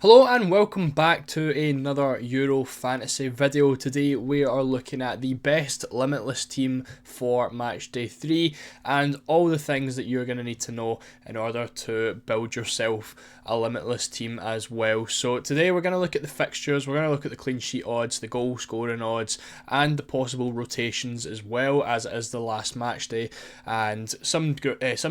Hello and welcome back to another Euro Fantasy video. Today we are looking at the best Limitless team for Matchday 3 and all the things that you're going to need to know in order to build yourself a Limitless team as well. So today we're going to look at the fixtures, we're going to look at the clean sheet odds, the goal scoring odds and the possible rotations as well, as it is the last Matchday, and some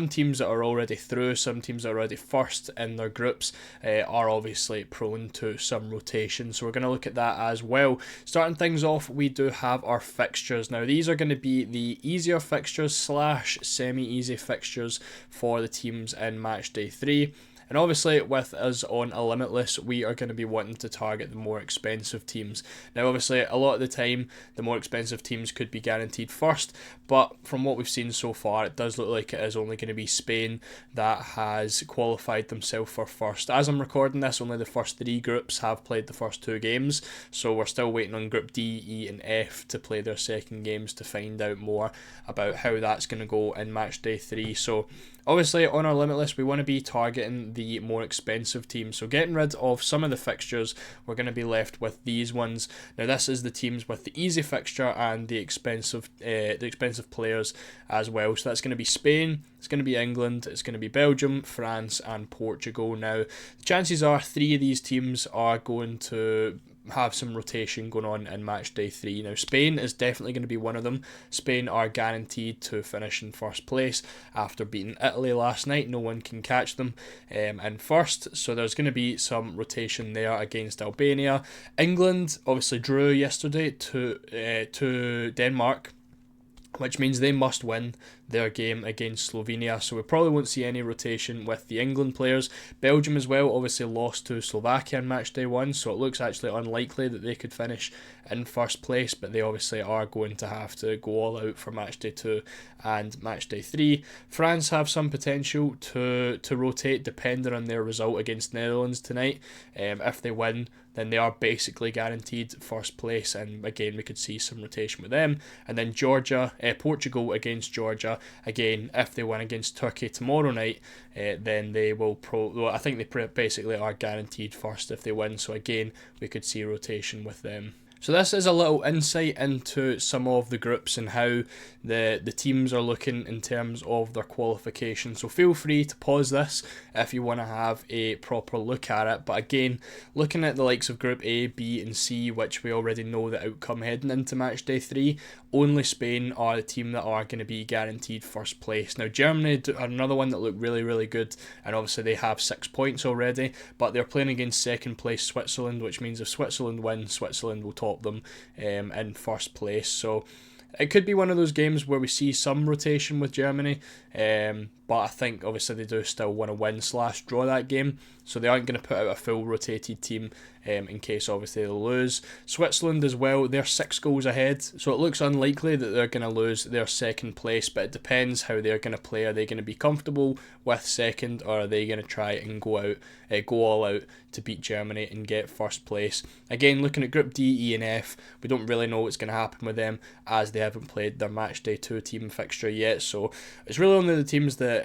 teams that are already through, some teams that are already first in their groups are obviously prone to some rotation, so we're going to look at that as well. Starting things off, we do have our fixtures. Now these are going to be the easier fixtures slash semi-easy fixtures for the teams in Matchday 3. And obviously with us on a Limitless, we are going to be wanting to target the more expensive teams. Now obviously a lot of the time the more expensive teams could be guaranteed first, but from what we've seen so far it does look like it is only going to be Spain that has qualified themselves for first. As I'm recording this, only the first 3 groups have played the first 2 games, so we're still waiting on Group D, E and F to play their second games to find out more about how that's going to go in Matchday 3. So obviously on our Limitless we want to be targeting the more expensive teams, so getting rid of some of the fixtures we're going to be left with these ones. Now this is the teams with the easy fixture and the expensive players as well. So that's going to be Spain, it's going to be England, it's going to be Belgium, France and Portugal. Now the chances are 3 of these teams are going to have some rotation going on in Matchday 3. Now Spain is definitely going to be one of them. Spain are guaranteed to finish in first place after beating Italy last night. No one can catch them in first, so there's going to be some rotation there against Albania. England obviously drew yesterday to Denmark, which means they must win their game against Slovenia, so we probably won't see any rotation with the England players. Belgium as well obviously lost to Slovakia in Matchday 1, so it looks actually unlikely that they could finish in first place, but they obviously are going to have to go all out for Matchday 2 and Matchday 3. France have some potential to rotate depending on their result against Netherlands tonight. If they win, then they are basically guaranteed first place, and again we could see some rotation with them. And then Portugal against Georgia. Again, if they win against Turkey tomorrow night, then they will I think they basically are guaranteed first if they win, so again we could see rotation with them. So this is a little insight into some of the groups and how the teams are looking in terms of their qualification. So feel free to pause this if you want to have a proper look at it. But again, looking at the likes of Group A, B and C, which we already know the outcome heading into Matchday 3, only Spain are the team that are going to be guaranteed first place. Now Germany are another one that look really, really good, and obviously they have 6 points already, but they're playing against second place Switzerland, which means if Switzerland wins, Switzerland will top them in first place. So it could be one of those games where we see some rotation with Germany, but I think obviously they do still want to win / draw that game, so they aren't going to put out a full rotated team in case obviously they'll lose. Switzerland as well, they're 6 goals ahead, so it looks unlikely that they're going to lose their second place, but it depends how they're going to play. Are they going to be comfortable with second, or are they going to try and go all out to beat Germany and get first place? Again, looking at Group D, E and F, we don't really know what's going to happen with them as they haven't played their Matchday 2 team fixture yet, so it's really only the teams that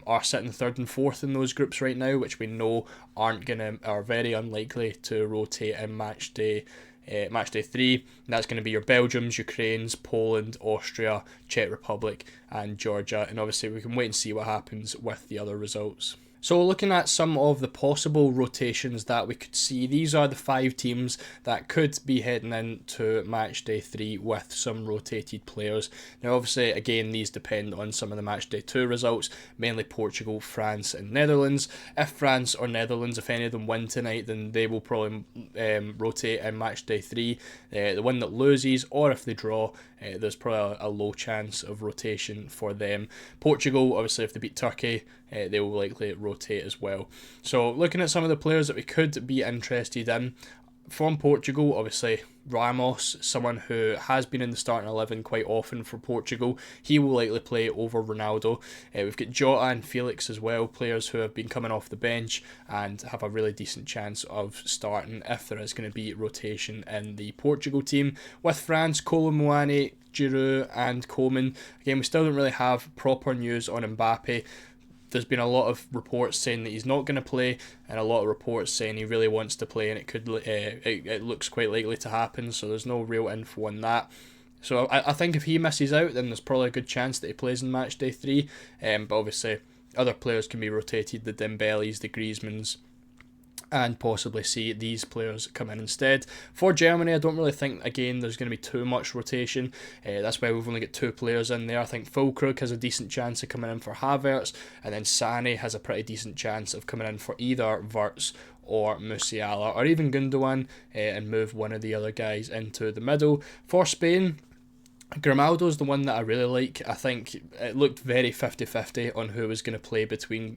are sitting 3rd and 4th in those groups right now, which we know are very unlikely to rotate in Matchday 3. And that's going to be your Belgiums, Ukraines, Poland, Austria, Czech Republic and Georgia, and obviously we can wait and see what happens with the other results. So looking at some of the possible rotations that we could see, these are the 5 teams that could be heading into Matchday 3 with some rotated players. Now obviously again these depend on some of the Matchday 2 results, mainly Portugal, France and Netherlands. If France or Netherlands, if any of them win tonight, then they will probably rotate in Matchday 3. The one that loses, or if they draw, there's probably a low chance of rotation for them. Portugal, obviously if they beat Turkey, they will likely rotate as well. So looking at some of the players that we could be interested in, from Portugal, obviously Ramos, someone who has been in the starting 11 quite often for Portugal, he will likely play over Ronaldo. We've got Jota and Felix as well, players who have been coming off the bench and have a really decent chance of starting if there is going to be rotation in the Portugal team. With France, Kolo Muani, Giroud and Coman. Again, we still don't really have proper news on Mbappe. there's been a lot of reports saying that he's not going to play, and a lot of reports saying he really wants to play, and it looks quite likely to happen. So there's no real info on that. So I think if he misses out, then there's probably a good chance that he plays in match day 3. But obviously, other players can be rotated, the Dembelis, the Griezmanns, and possibly see these players come in instead. For Germany, I don't really think, again, there's going to be too much rotation. That's why we've only got 2 players in there. I think Füllkrug has a decent chance of coming in for Havertz, and then Sané has a pretty decent chance of coming in for either Wirtz or Musiala, or even Gundogan, and move one of the other guys into the middle. For Spain, Grimaldo's the one that I really like. I think it looked very 50-50 on who was going to play between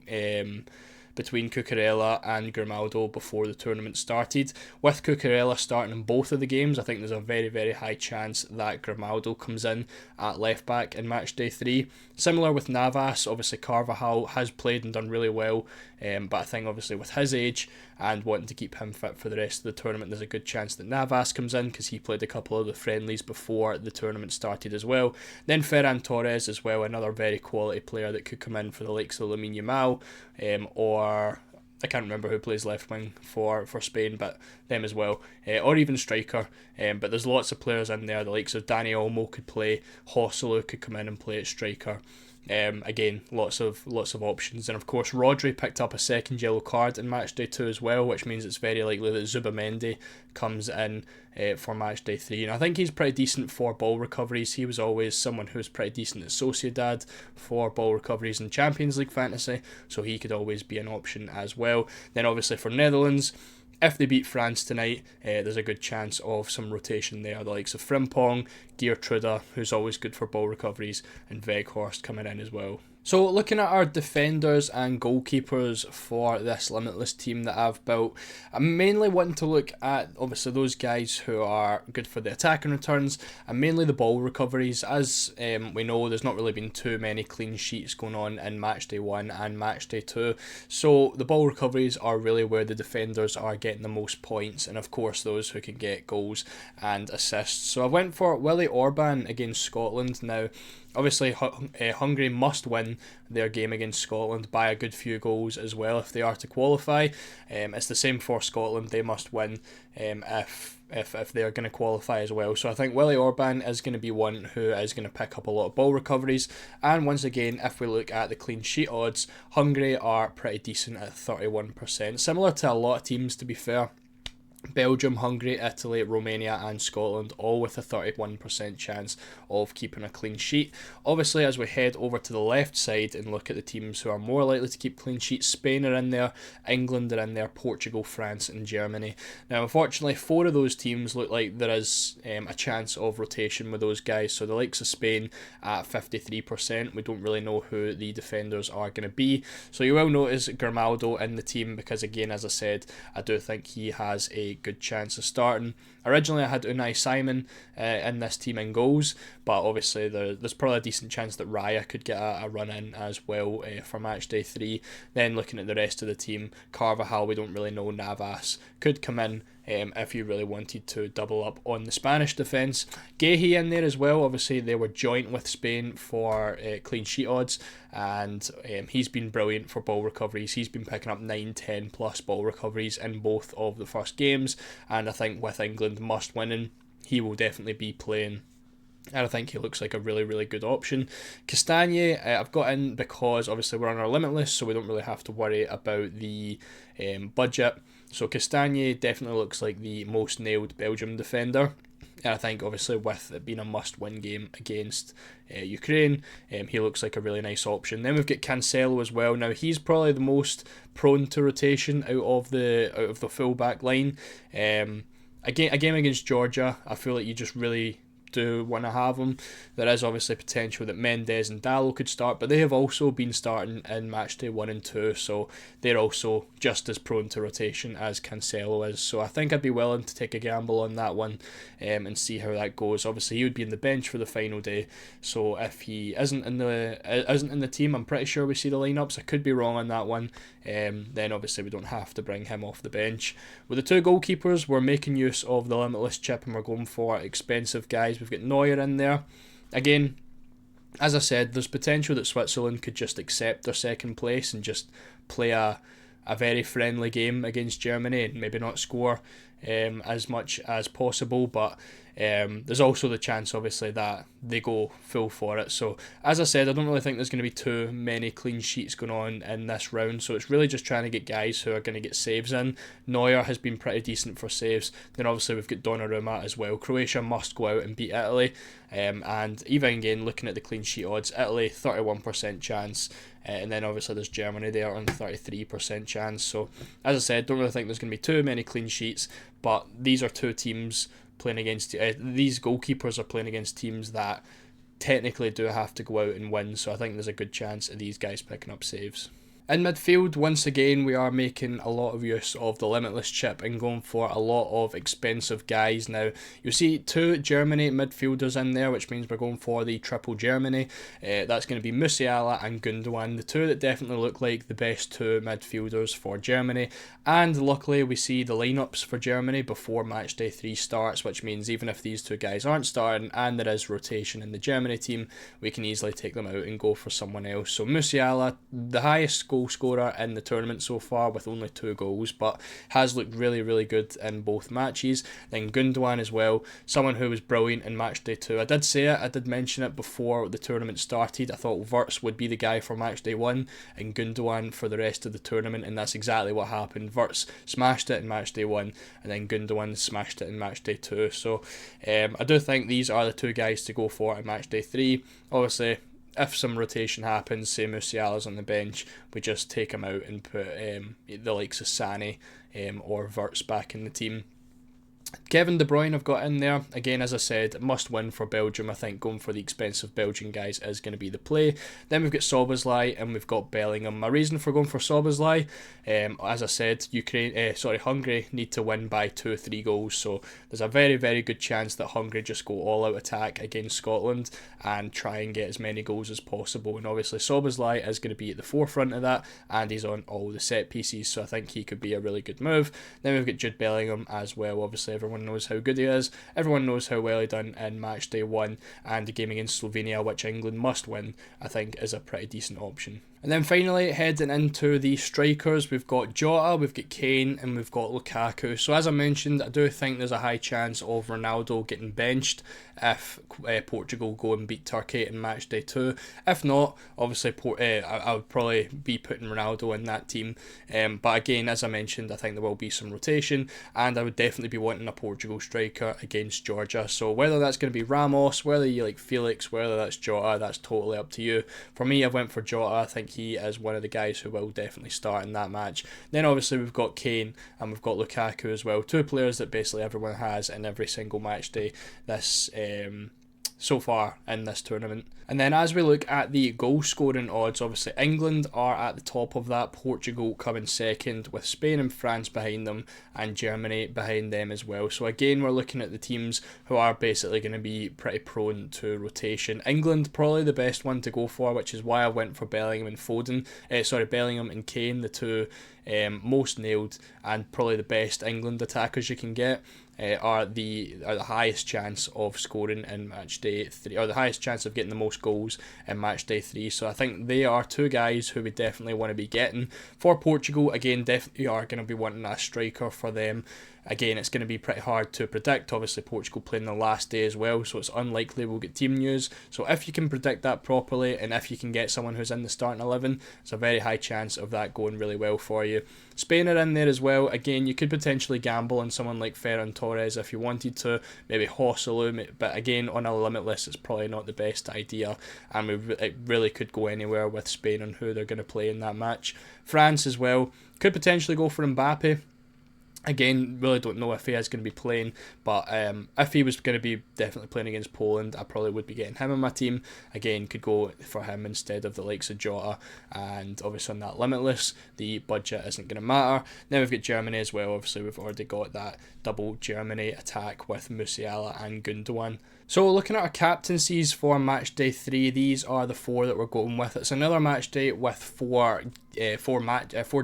Cucurella and Grimaldo before the tournament started. With Cucurella starting in both of the games, I think there's a very, very high chance that Grimaldo comes in at left back in match day 3. Similar with Navas, obviously Carvajal has played and done really well, but I think obviously with his age and wanting to keep him fit for the rest of the tournament, there's a good chance that Navas comes in because he played a couple of the friendlies before the tournament started as well. Then Ferran Torres as well, another very quality player that could come in for the likes of Lamine Yamal, or I can't remember who plays left wing for Spain, but them as well, or even striker. But there's lots of players in there. The likes of Dani Olmo could play, Hosselu could come in and play at striker. Again, lots of options, and of course Rodri picked up a second yellow card in match day 2 as well, which means it's very likely that Zubamendi comes in for match day 3, and I think he's pretty decent for ball recoveries. He was always someone who was pretty decent at Sociedad for ball recoveries in Champions League fantasy, so he could always be an option as well. Then obviously for Netherlands, if they beat France tonight, there's a good chance of some rotation there. The likes of Frimpong, Geertruida, who's always good for ball recoveries, and Weghorst coming in as well. So looking at our defenders and goalkeepers for this Limitless team that I've built, I'm mainly wanting to look at obviously those guys who are good for the attacking returns and mainly the ball recoveries. As we know, there's not really been too many clean sheets going on in match day 1 and match day 2, so the ball recoveries are really where the defenders are getting the most points, and of course those who can get goals and assists. So I went for Willie Orban against Scotland. Now obviously Hungary must win their game against Scotland by a good few goals as well if they are to qualify. It's the same for Scotland, they must win if they're going to qualify as well. So I think Willie Orban is going to be one who is going to pick up a lot of ball recoveries. And once again, if we look at the clean sheet odds, Hungary are pretty decent at 31%, similar to a lot of teams to be fair. Belgium, Hungary, Italy, Romania and Scotland all with a 31% chance of keeping a clean sheet. Obviously, as we head over to the left side and look at the teams who are more likely to keep clean sheets, Spain are in there, England are in there, Portugal, France and Germany. Now unfortunately 4 of those teams look like there is a chance of rotation with those guys. So the likes of Spain at 53%, we don't really know who the defenders are going to be. So you will notice Grimaldo in the team because again, as I said, I do think he has a good chance of starting. Originally I had Unai Simon in this team in goals, but obviously there's probably a decent chance that Raya could get a run in as well for match day 3. Then looking at the rest of the team, Carvajal we don't really know, Navas could come in if you really wanted to double up on the Spanish defence. Guehi in there as well, obviously they were joint with Spain for clean sheet odds, and he's been brilliant for ball recoveries. He's been picking up 9-10 plus ball recoveries in both of the first games, and I think with England must winning, he will definitely be playing. And I think he looks like a really, really good option. Castagne, I've got in because obviously we're on our Limitless, so we don't really have to worry about the budget. So Castagne definitely looks like the most nailed Belgium defender. And I think obviously with it being a must-win game against Ukraine, he looks like a really nice option. Then we've got Cancelo as well. Now he's probably the most prone to rotation out of the full back line. A game against Georgia, I feel like you just really do want to have him. There is obviously potential that Mendes and Dallo could start, but they have also been starting in matchday 1 and 2, so they're also just as prone to rotation as Cancelo is. So I think I'd be willing to take a gamble on that one and see how that goes. Obviously he would be in the bench for the final day, so if he isn't in the team, I'm pretty sure we see the lineups. I could be wrong on that one. Then obviously we don't have to bring him off the bench. With the 2 goalkeepers, we're making use of the Limitless Chip and we're going for expensive guys. We've got Neuer in there. Again, As I said, there's potential that Switzerland could just accept their second place and just play a very friendly game against Germany and maybe not score as much as possible, but there's also the chance, obviously, that they go full for it. So, as I said, I don't really think there's going to be too many clean sheets going on in this round, so it's really just trying to get guys who are going to get saves in. Neuer has been pretty decent for saves. Then, obviously, we've got Donnarumma as well. Croatia must go out and beat Italy, and even again, looking at the clean sheet odds, Italy, 31% chance, and then obviously there's Germany there on 33% chance. So, as I said, don't really think there's going to be too many clean sheets, but these are two teams playing against, these goalkeepers are playing against teams that technically do have to go out and win, so I think there's a good chance of these guys picking up saves. In midfield, once again, we are making a lot of use of the Limitless Chip and going for a lot of expensive guys. Now, you'll see 2 Germany midfielders in there, which means we're going for the triple Germany. That's going to be Musiala and Gundogan, the two that definitely look like the best 2 midfielders for Germany. And luckily, we see the lineups for Germany before Matchday 3 starts, which means even if these 2 guys aren't starting and there is rotation in the Germany team, we can easily take them out and go for someone else. So Musiala, the highest goal scorer in the tournament so far with only 2 goals, but has looked really, really good in both matches. Then Gundogan as well, someone who was brilliant in Matchday 2. I did say it, I did mention it before the tournament started. I thought Wirtz would be the guy for Matchday 1 and Gundogan for the rest of the tournament, and that's exactly what happened. Wirtz smashed it in Matchday 1 and then Gundogan smashed it in Matchday 2. So I do think these are the 2 guys to go for in Matchday 3. Obviously, if some rotation happens, say Musiala's on the bench, we just take him out and put the likes of Sané or Wirtz back in the team. Kevin De Bruyne I've got in there. Again, as I said, must win for Belgium. I think going for the expensive Belgian guys is going to be the play. Then we've got Szoboszlai and we've got Bellingham. My reason for going for Szoboszlai, as I said, Hungary need to win by 2 or 3 goals. So there's a very, very good chance that Hungary just go all out attack against Scotland and try and get as many goals as possible. And obviously Szoboszlai is going to be at the forefront of that, and he's on all the set pieces, so I think he could be a really good move. Then we've got Jude Bellingham as well. Obviously everyone knows how good he is. Everyone knows how well he done in Matchday 1, and the game against Slovenia, which England must win, I think is a pretty decent option. And then finally, heading into the strikers, we've got Jota, we've got Kane, and we've got Lukaku. So as I mentioned, I do think there's a high chance of Ronaldo getting benched if Portugal go and beat Turkey in Matchday 2. If not, obviously I would probably be putting Ronaldo in that team. But again, as I mentioned, I think there will be some rotation, and I would definitely be wanting a Portugal striker against Georgia. So whether that's going to be Ramos, whether you like Felix, whether that's Jota, that's totally up to you. For me, I went for Jota. I think he is one of the guys who will definitely start in that match. Then obviously we've got Kane and we've got Lukaku as well. 2 players that basically everyone has in every single match day this so far in this tournament. And then as we look at the goal scoring odds, obviously England are at the top of that, Portugal coming second with Spain and France behind them and Germany behind them as well. So again, we're looking at the teams who are basically going to be pretty prone to rotation. England probably the best one to go for, which is why I went for Bellingham and Kane, the 2 most nailed and probably the best England attackers you can get. Are the highest chance of scoring in Matchday 3, or the highest chance of getting the most goals in Matchday 3. So I think they are 2 guys who we definitely want to be getting. For Portugal, again, definitely are going to be wanting a striker for them. Again, it's going to be pretty hard to predict. Obviously, Portugal playing the last day as well, so it's unlikely we'll get team news. So if you can predict that properly, and if you can get someone who's in the starting 11, it's a very high chance of that going really well for you. Spain are in there as well. Again, you could potentially gamble on someone like Ferran Torres if you wanted to, maybe Joselu, but again, on a Limitless, it's probably not the best idea, and it really could go anywhere with Spain on who they're going to play in that match. France as well, could potentially go for Mbappe. Again, really don't know if he is going to be playing, but if he was going to be definitely playing against Poland, I probably would be getting him in my team. Again, could go for him instead of the likes of Jota, and obviously on that Limitless, the budget isn't going to matter. Then we've got Germany as well. Obviously, we've already got that double Germany attack with Musiala and Gundogan. So looking at our captaincies for Matchday 3, these are the 4 that we're going with. It's another match day with 4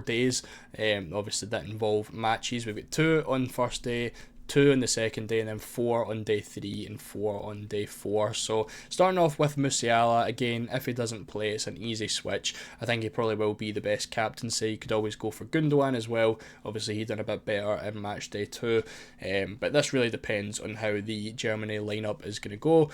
days, obviously that involve matches. We've got 2 on first day, 2 on the second day, and then 4 on day 3 and 4 on day 4. So starting off with Musiala, again, if he doesn't play, it's an easy switch. I think he probably will be the best captaincy. You could always go for Gundogan as well. Obviously, he done a bit better in match day 2, but this really depends on how the Germany lineup is going to go.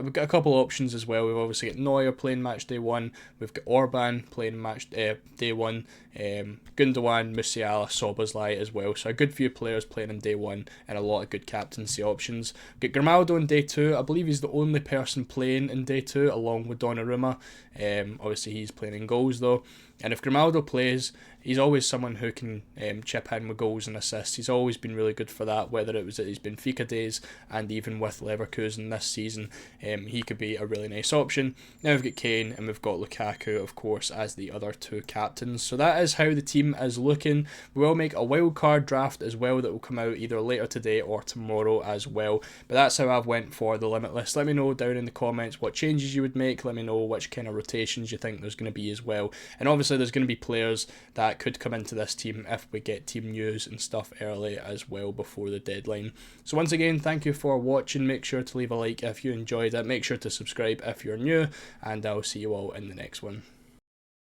We've got a couple of options as well. We've obviously got Neuer playing match day 1. We've got Orban playing match day 1. Gundogan, Musiala, Szoboszlai as well. So a good few players playing on day 1 and a lot of good captaincy options. We've got Grimaldo on day 2. I believe he's the only person playing in day 2 along with Donnarumma. Obviously he's playing in goals though. And if Grimaldo plays, he's always someone who can chip in with goals and assists. He's always been really good for that, whether it was at his Benfica days and even with Leverkusen this season. He could be a really nice option. Now we've got Kane and we've got Lukaku, of course, as the other 2 captains. So that is how the team is looking. We will make a wildcard draft as well that will come out either later today or tomorrow as well. But that's how I've went for the Limitless. Let me know down in the comments what changes you would make. Let me know which kind of rotations you think there's going to be as well. And obviously there's going to be players that could come into this team if we get team news and stuff early as well before the deadline. So once again, thank you for watching. Make sure to leave a like if you enjoyed it. Make sure to subscribe if you're new, and I'll see you all in the next one.